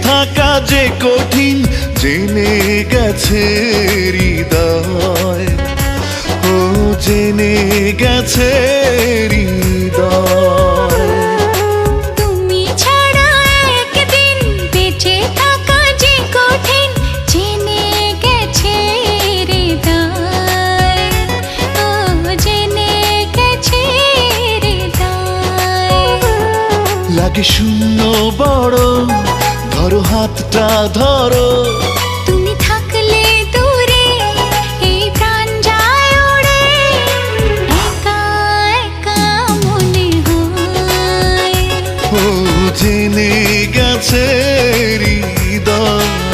থাকা যে কঠিন জেনে গেছে হৃদয়, ও জেনে গেছে হৃদয়। তুমি ছাড়া একদিন বেঁচে থাকা যে কঠিন জেনে গেছে হৃদয়, ও জেনে গেছে হৃদয়। লাগে শূন্য বড়, ধরো হাতটা ধরো। তুমি থাকলে দূরে এই প্রাণ যায় উড়ে, একা একা মনে হয়। ও জেনে গেছে হৃদয়।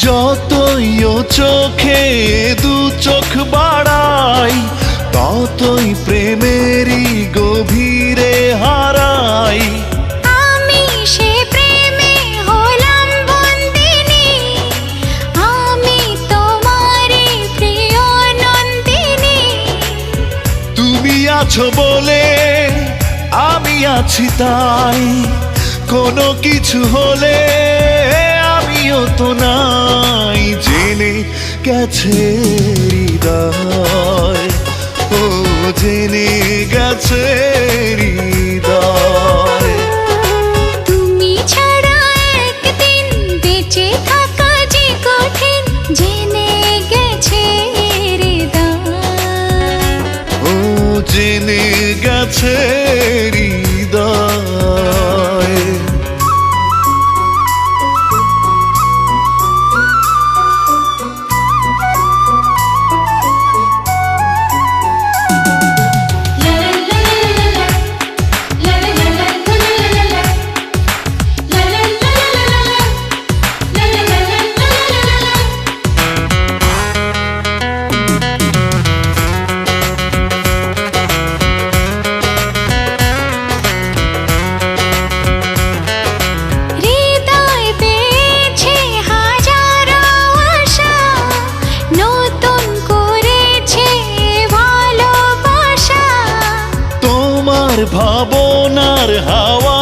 যতই ও চোখে দু চোখ বাড়াই, ততই প্রেমেরই গভীরে হারাই। আমি সে প্রেমে হলাম বন্দিনী, আমি তোমারই প্রিয় নন্দিনী। তুমি আছো বলে আমি আছি তাই, কোনো কিছু হলে আমিও তো নাই। জেনে গেছে হৃদয়, ও জেনে গেছে হৃদয়। তুমি ছাড়া একদিন বেঁচে থাকা যে কঠিন জেনে গেছে হৃদয়, ও জেনে গেছে হৃদয়। হৃদয় পেয়েছে হাজারো আশা, নতুন করেছে ভালোবাসা। তোমার ভাবনার হাওয়া